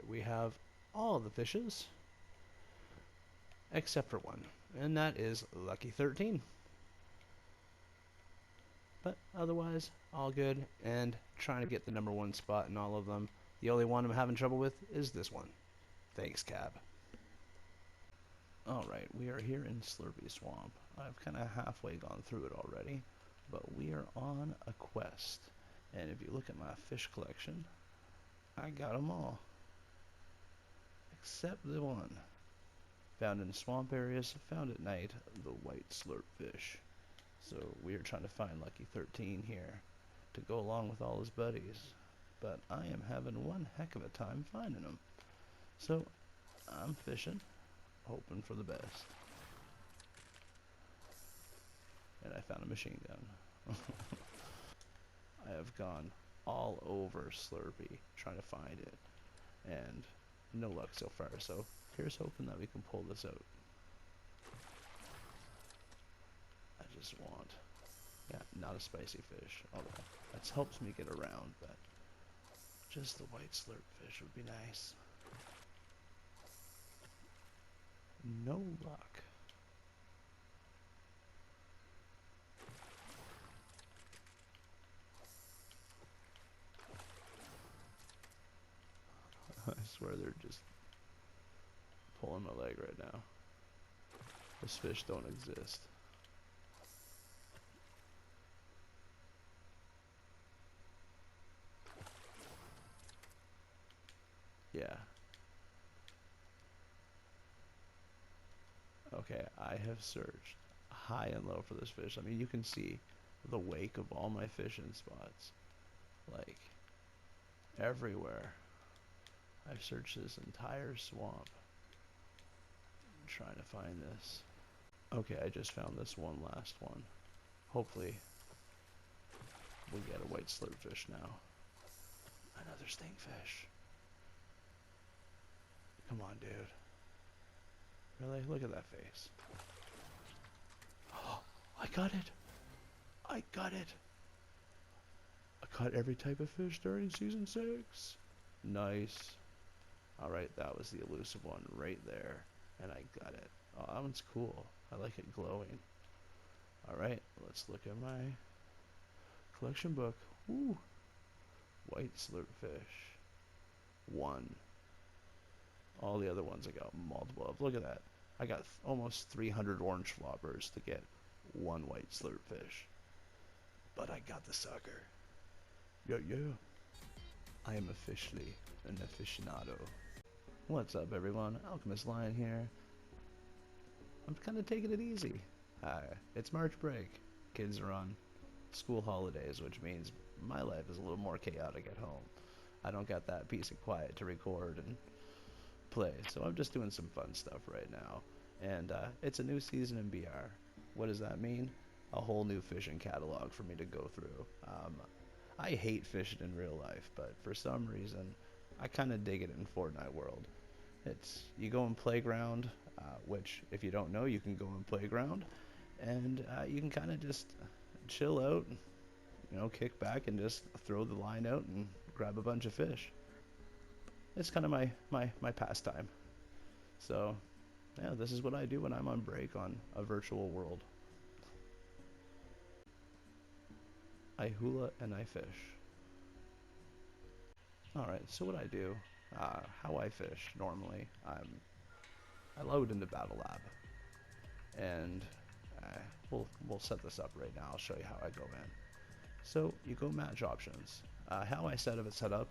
Alright, we have all the fishes except for one, and that is Lucky 13. But otherwise, all good, and trying to get the number one spot in all of them. The only one I'm having trouble with is this one. Thanks, Cab. Alright, we are here in Slurpy Swamp. I've kind of halfway gone through it already, but we are on a quest. And if you look at my fish collection, I got them all. Except the one. Found in swamp areas, found at night, the white slurp fish. So we are trying to find Lucky 13 here to go along with all his buddies. But I am having one heck of a time finding them. So I'm fishing, hoping for the best. And I found a machine gun. I have gone all over Slurpy trying to find it, and no luck so far. So here's hoping that we can pull this out. I just want, yeah, not a spicy fish, although that helps me get around, but just the white slurp fish would be nice. No luck. I swear they're just pulling my leg right now. Those fish don't exist. Yeah. Okay, I have searched high and low for this fish. I mean, you can see the wake of all my fishing spots. Like, everywhere. I've searched this entire swamp trying to find this. Okay, I just found this one last one. Hopefully, we get a white slurpfish now. Another stinkfish. Come on, dude. Really? Look at that face. Oh, I got it! I got it! I caught every type of fish during Season 6. Nice. Alright, that was the elusive one right there. And I got it. Oh, that one's cool. I like it glowing. Alright, let's look at my collection book. Ooh. White slurpfish. One. All the other ones I got multiple of. Look at that. I got almost 300 orange floppers to get one white slurpfish. But I got the sucker. Yeah. I am officially an aficionado. What's up, everyone? Alchemist Lion here. I'm kind of taking it easy. It's March break. Kids are on school holidays, which means my life is a little more chaotic at home. I don't got that peace and quiet to record and play, so I'm just doing some fun stuff right now. And it's a new season in BR. What does that mean? A whole new fishing catalog for me to go through. I hate fishing in real life, but for some reason I kind of dig it in Fortnite world. It's, you go in Playground, which if you don't know, you can go in Playground, and you can kind of just chill out, you know, kick back and just throw the line out and grab a bunch of fish. It's kind of my pastime. So yeah, this is what I do when I'm on break on a virtual world. I hula and I fish. Alright, so what I do, how I fish normally, I load into Battle Lab, and we'll set this up right now. I'll show you how I go in. So you go match options. How I set up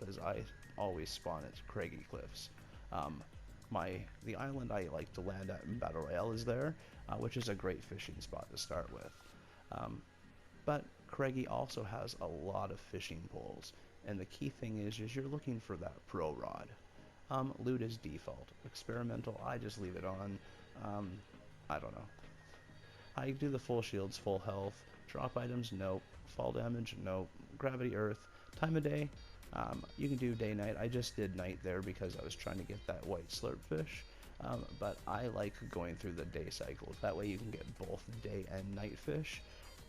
is I always spawn at Craggy Cliffs. The island I like to land at in Battle Royale is there, which is a great fishing spot to start with. But Craggy also has a lot of fishing poles, and the key thing is you're looking for that pro rod. Loot is default. Experimental, I just leave it on. I don't know. I do the full shields, full health. Drop items, nope. Fall damage, nope. Gravity, earth. Time of day, you can do day night. I just did night there because I was trying to get that white slurpfish. But I like going through the day cycles. That way you can get both day and night fish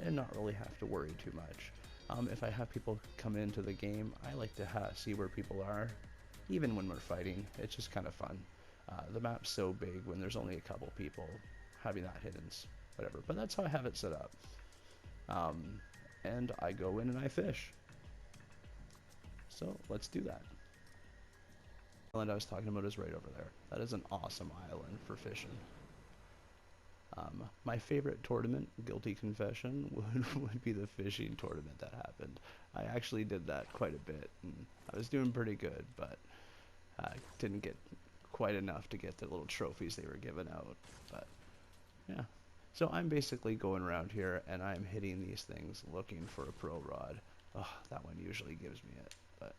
and not really have to worry too much. If I have people come into the game, I like to see where people are, even when we're fighting, it's just kind of fun. The map's so big when there's only a couple people, having that hidden's whatever. But that's how I have it set up. And I go in and I fish. So let's do that. The island I was talking about is right over there. That is an awesome island for fishing. My favorite tournament, guilty confession, would be the fishing tournament that happened. I actually did that quite a bit, and I was doing pretty good, but I didn't get quite enough to get the little trophies they were giving out. But yeah, so I'm basically going around here and I'm hitting these things looking for a pro rod. Oh, that one usually gives me it. But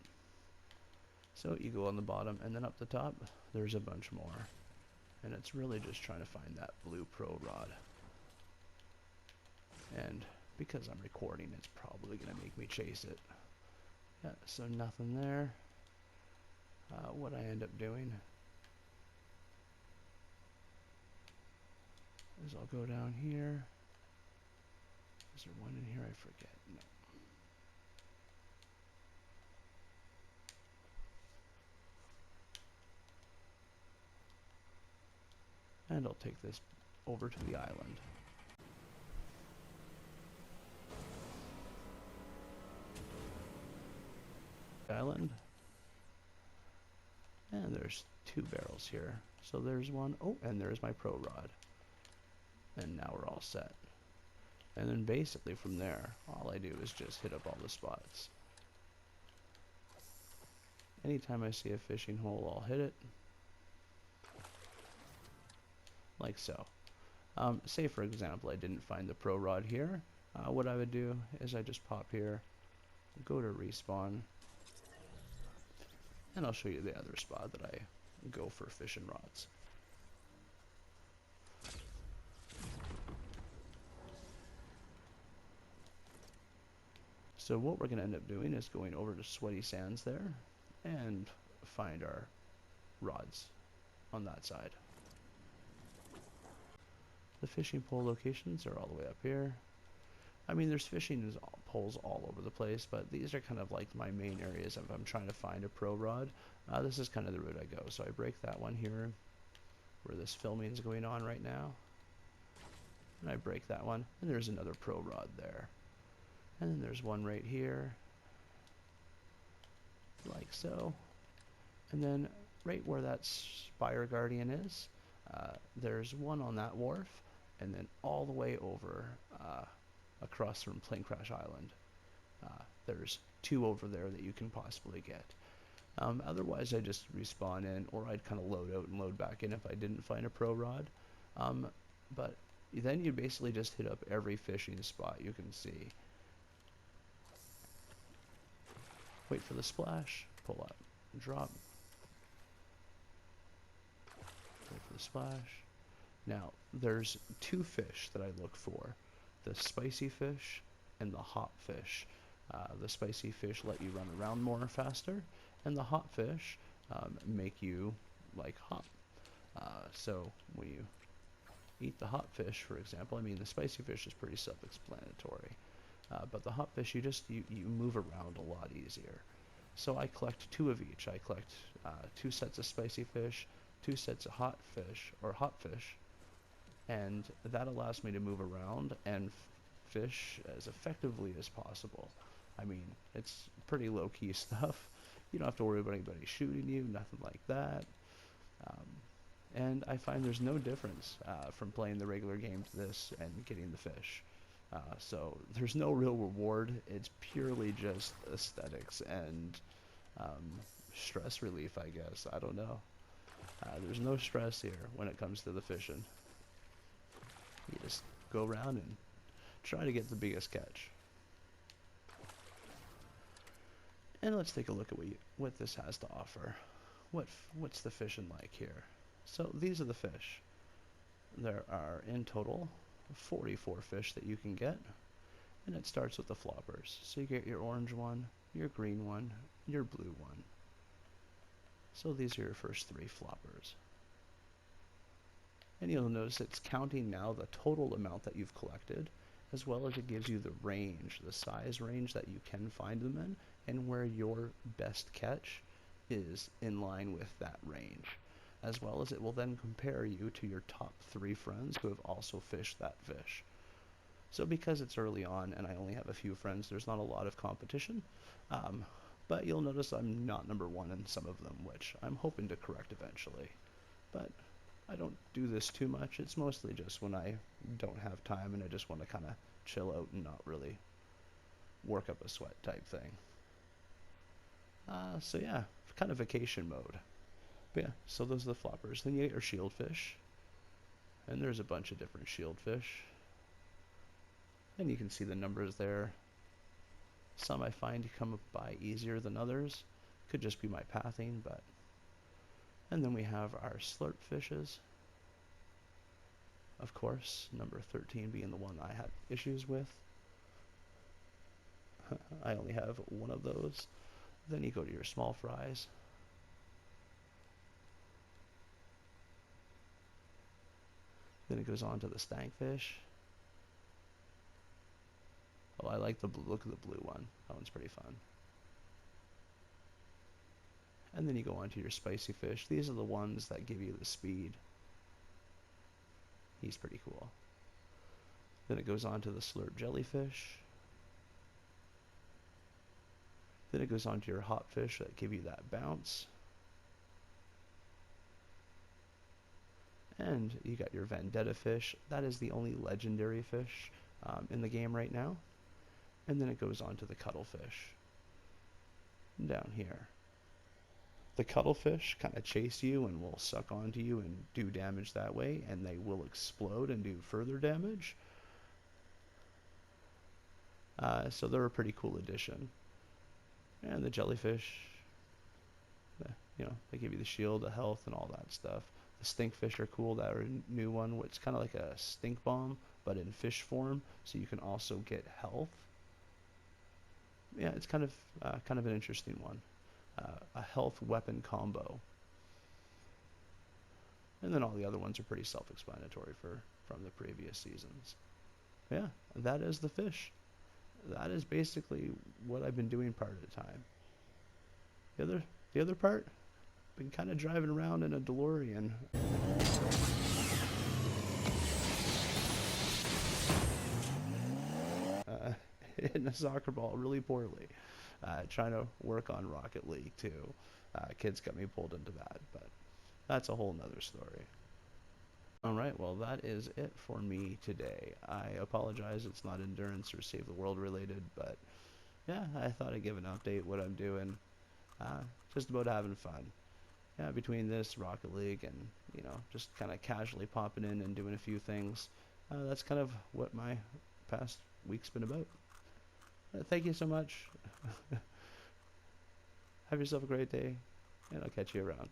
so you go on the bottom and then up the top, there's a bunch more. And it's really just trying to find that blue pro rod. And because I'm recording, it's probably going to make me chase it. Yeah, so nothing there. What I end up doing is I'll go down here. Is there one in here? I forget. No. And I'll take this over to the island. Island. And there's 2 barrels here. So there's one. Oh, and there's my pro rod. And now we're all set. And then basically from there, all I do is just hit up all the spots. Anytime I see a fishing hole, I'll hit it. Like so. Say for example I didn't find the pro rod here. What I would do is I just pop here, go to respawn, and I'll show you the other spot that I go for fishing rods. So what we're going to end up doing is going over to Sweaty Sands there and find our rods on that side. The fishing pole locations are all the way up here. I mean, there's fishing poles all over the place, but these are kind of like my main areas if I'm trying to find a pro rod. This is kind of the route I go. So I break that one here where this filming is going on right now. And I break that one, and there's another pro rod there. And then there's one right here, like so. And then right where that Spire Guardian is, there's one on that wharf, and then all the way over across from Plane Crash Island. There's 2 over there that you can possibly get. Otherwise, I just respawn in, or I'd kind of load out and load back in if I didn't find a pro rod. But then you basically just hit up every fishing spot you can see. Wait for the splash, pull up, drop. Wait for the splash. Now, there's 2 fish that I look for. The spicy fish and the hop fish. The spicy fish let you run around more faster, and the hop fish make you like hop. So when you eat the hop fish, for example, I mean the spicy fish is pretty self-explanatory, but the hop fish you move around a lot easier. So I collect 2 of each. I collect 2 sets of spicy fish, 2 sets of hot fish or hop fish, and that allows me to move around and fish as effectively as possible. I mean, it's pretty low-key stuff. You don't have to worry about anybody shooting you, nothing like that. And I find there's no difference from playing the regular game to this and getting the fish. So there's no real reward. It's purely just aesthetics and stress relief, I guess. I don't know. There's no stress here when it comes to the fishing. You just go around and try to get the biggest catch. And let's take a look at what this has to offer. What's the fishing like here? So these are the fish. There are in total 44 fish that you can get, and it starts with the floppers. So you get your orange one, your green one, your blue one. So these are your first 3 floppers. And you'll notice it's counting now the total amount that you've collected, as well as it gives you the range, the size range that you can find them in, and where your best catch is in line with that range, as well as it will then compare you to your top 3 friends who have also fished that fish. So because it's early on and I only have a few friends, there's not a lot of competition. But you'll notice I'm not number 1 in some of them, which I'm hoping to correct eventually. But I don't do this too much. It's mostly just when I don't have time and I just want to kind of chill out and not really work up a sweat type thing. So yeah, kind of vacation mode. But yeah, so those are the floppers. Then you get your shieldfish. And there's a bunch of different shieldfish. And you can see the numbers there. Some I find come by easier than others. Could just be my pathing, but... And then we have our slurp fishes. Of course, number 13 being the one I had issues with. I only have one of those. Then you go to your small fries. Then it goes on to the stankfish. Oh, I like the look of the blue one. That one's pretty fun. And then you go on to your spicy fish. These are the ones that give you the speed. He's pretty cool. Then it goes on to the slurp jellyfish. Then it goes on to your hot fish that give you that bounce. And you got your vendetta fish. That is the only legendary fish in the game right now. And then it goes on to the cuttlefish down here. The cuttlefish kind of chase you and will suck onto you and do damage that way, and they will explode and do further damage. So they're a pretty cool addition. And the jellyfish, you know, they give you the shield, the health, and all that stuff. The stinkfish are cool. That are a new one. It's kind of like a stink bomb, but in fish form, so you can also get health. Yeah, it's kind of an interesting one. A health weapon combo. And then all the other ones are pretty self-explanatory from the previous seasons. Yeah, that is the fish. That is basically what I've been doing part of the time. The other part, been kind of driving around in a DeLorean. Hitting a soccer ball really poorly. Trying to work on Rocket League too. Kids got me pulled into that, but that's a whole nother story. Alright, well that is it for me today. I apologize it's not endurance or save the world related, but yeah, I thought I'd give an update what I'm doing. Just about having fun. Yeah, between this, Rocket League, and, you know, just kind of casually popping in and doing a few things. That's kind of what my past week's been about. Thank you so much. Have yourself a great day, and I'll catch you around.